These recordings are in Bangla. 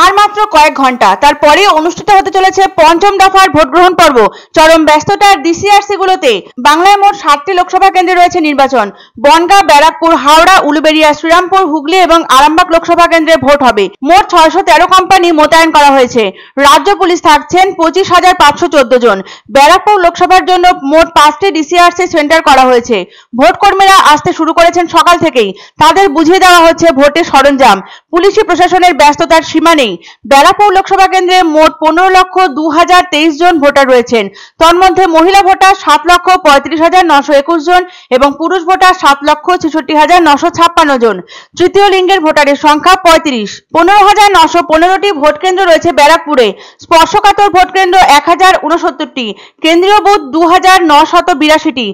আর মাত্র কয়েক ঘন্টা তারপরে অনুষ্ঠিত হতে চলেছে পঞ্চম দফার ভোট গ্রহণ পর্ব। চরম ব্যস্ততার ডিসিআরসি গুলোতে বাংলায় মোট 7টি লোকসভা কেন্দ্রে রয়েছে নির্বাচন। বনগাঁ, ব্যারাকপুর, হাওড়া, উলুবেড়িয়া, শ্রীরামপুর, হুগলি এবং আরামবাগ লোকসভা কেন্দ্রে ভোট হবে। মোট 613 কোম্পানি মোতায়েন করা হয়েছে। রাজ্য পুলিশ থাকছেন 25,514 জন। ব্যারাকপুর লোকসভার জন্য মোট 5টি ডিসিআরসি সেন্টার করা হয়েছে। ভোট কর্মীরা আসতে শুরু করেছেন সকাল থেকেই। তাদের বুঝিয়ে দেওয়া হচ্ছে ভোটের সরঞ্জাম। পুলিশি প্রশাসনের ব্যস্ততার সীমা নেই। ব্যারাকপুর লোকসভা কেন্দ্রে মোট 15,02,023 জন ভোটার রয়েছেন। তন্মধ্যে মহিলা ভোটার 7,35,921 জন এবং পুরুষ ভোটার 7,66,956 জন। তৃতীয় লিঙ্গের ভোটারের সংখ্যা 35। 15,915টি ভোট কেন্দ্র রয়েছে ব্যারাকপুরে। স্পর্শকাতর ভোট কেন্দ্র 1,069টি। কেন্দ্রীয় বুথ 2,982টি।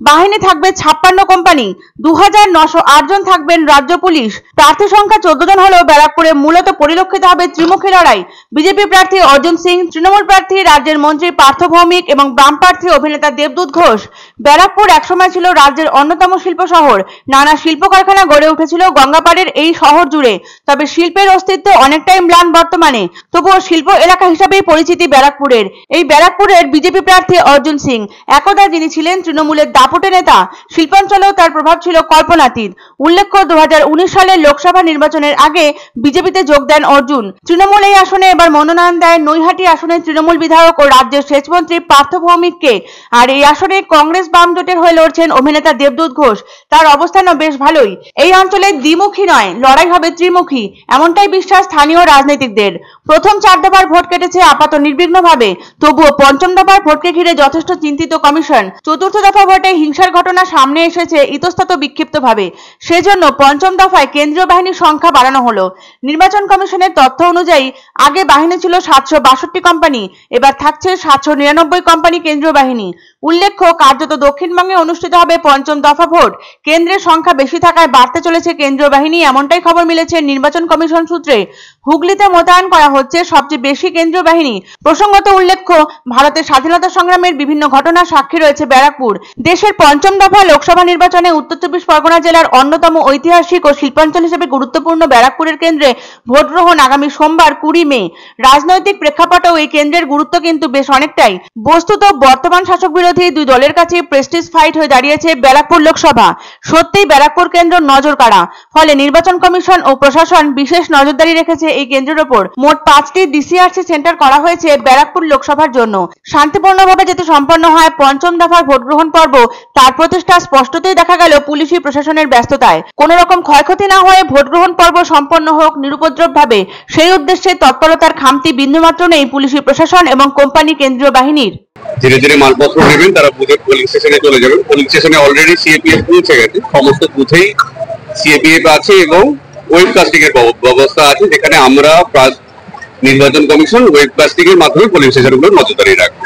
বাহিনী থাকবে 56 কোম্পানি। 2,908 জন থাকবেন রাজ্য পুলিশ। প্রার্থী সংখ্যা 14 জন হলেও ব্যারাকপুরে মূলত পরিলক্ষিত হবে ত্রিমুখী লড়াই। বিজেপি প্রার্থী অর্জুন সিং, তৃণমূল প্রার্থী রাজ্যের মন্ত্রী পার্থ ভৌমিক এবং বাম প্রার্থী অভিনেতা দেবদূত ঘোষ। ব্যারাকপুর একসময় ছিল রাজ্যের অন্যতম শিল্প শহর। নানা শিল্প কারখানা গড়ে উঠেছিল গঙ্গাপাড়ের এই শহর জুড়ে। তবে শিল্পের অস্তিত্ব অনেকটাই ম্লান বর্তমানে। তবুও শিল্প এলাকা হিসাবেই পরিচিতি ব্যারাকপুরের। এই ব্যারাকপুরের বিজেপি প্রার্থী অর্জুন সিং একদা যিনি ছিলেন তৃণমূলের দাপুটে নেতা, শিল্পাঞ্চলেও তার প্রভাব ছিল কল্পনাতীত। উল্লেখ্য, 2019 সালের লোকসভা নির্বাচনের আগে বিজেপিতে যোগ দেন অর্জুন। তৃণমূল এই আসনে এবার মনোনয়ন দেয় নৈহাটি আসনের তৃণমূল বিধায়ক ও রাজ্যের সেচমন্ত্রী পার্থ ভৌমিককে। আর এই আসনে কংগ্রেস বাম জোটের হয়ে লড়ছেন অভিনেতা দেবদূত ঘোষ। তার অবস্থানও বেশ ভালোই। এই অঞ্চলে দ্বিমুখী নয়, লড়াই হবে ত্রিমুখী, এমনটাই বিশ্বাস স্থানীয় রাজনীতিকদের। প্রথম 4 দফার ভোট কেটেছে আপাত নির্বিঘ্নভাবে। তবুও পঞ্চম দফার ভোটকে ঘিরে যথেষ্ট চিন্তিত কমিশন। চতুর্থ দফা ভোটে হিংসার ঘটনা সামনে এসেছে ইতস্তত বিক্ষিপ্তভাবে। সেজন্য পঞ্চম দফায় কেন্দ্রীয় বাহিনীর সংখ্যা বাড়ানো হলো। নির্বাচন কমিশনের তথ্য অনুযায়ী আগে বাহিনী ছিল 762 কোম্পানি, এবার থাকছে 799 কোম্পানি কেন্দ্রীয় বাহিনী। উল্লেখ্য, কার্যত দক্ষিণবঙ্গে অনুষ্ঠিত হবে পঞ্চম দফা ভোট। কেন্দ্রের সংখ্যা বেশি থাকায় বাড়তে চলেছে কেন্দ্রীয় বাহিনী, এমনটাই খবর মিলেছে নির্বাচন কমিশন সূত্রে। হুগলিতে মোতায়েন করা হচ্ছে সবচেয়ে বেশি কেন্দ্রীয় বাহিনী। প্রসঙ্গত উল্লেখ্য, ভারতের স্বাধীনতা সংগ্রামের বিভিন্ন ঘটনার সাক্ষী রয়েছে ব্যারাকপুর। দেশের পঞ্চম দফা লোকসভা নির্বাচনে উত্তর 24 পরগনা জেলার অন্যতম ঐতিহাসিক ও শিল্পাঞ্চল হিসেবে গুরুত্বপূর্ণ ব্যারাকপুরের কেন্দ্রে ভোট গ্রহণ আগামী সোমবার 20 মে। রাজনৈতিক প্রেক্ষাপটেও এই কেন্দ্রের গুরুত্ব কিন্তু বেশ অনেকটাই। বস্তুত বর্তমান শাসক বিরোধী দুই দলের কাছে প্রেস্টিজ ফাইট হয়ে দাঁড়িয়েছে ব্যারাকপুর লোকসভা। সত্যিই ব্যারাকপুর কেন্দ্র নজর কাড়া। ফলে নির্বাচন কমিশন ও প্রশাসন বিশেষ নজরদারি রেখেছে এই কেন্দ্রের ওপর। মোট 5টি ডিসিআরসি সেন্টার করা হয়েছে ব্যারাকপুর লোকসভার জন্য। শান্তিপূর্ণভাবে যাতে সম্পন্ন হয় পঞ্চম দফার ভোট গ্রহণ পর্ব, তার প্রচেষ্টা স্পষ্টতই দেখা গেল পুলিশি প্রশাসনের ব্যস্ততায়। কোন রকম ক্ষয়ক্ষতি না হয়ে ভোট গ্রহণ পর্ব সম্পন্ন হোক নিরুপদ্রবভাবে, সেই উদ্দেশ্যে তৎপরতার খামতি বিন্দুমাত্র নেই পুলিশি প্রশাসন এবং কোম্পানি কেন্দ্রীয় বাহিনীর। ধীরে ধীরে মালপত্র নেবেন, তারা বুথে পোলিং স্টেশনে চলে যাবেন। পোলিং স্টেশনে অলরেডি সিএপিএফ পৌঁছে গেছে। সমস্ত বুথেই সিএপিএফ আছে এবং ওয়েবকাস্টিং এর ব্যবস্থা আছে, যেখানে আমরা নির্বাচন কমিশন ওয়েবকাস্টিং এর মাধ্যমে পোলিং স্টেশনগুলো নজরদারি রাখবো।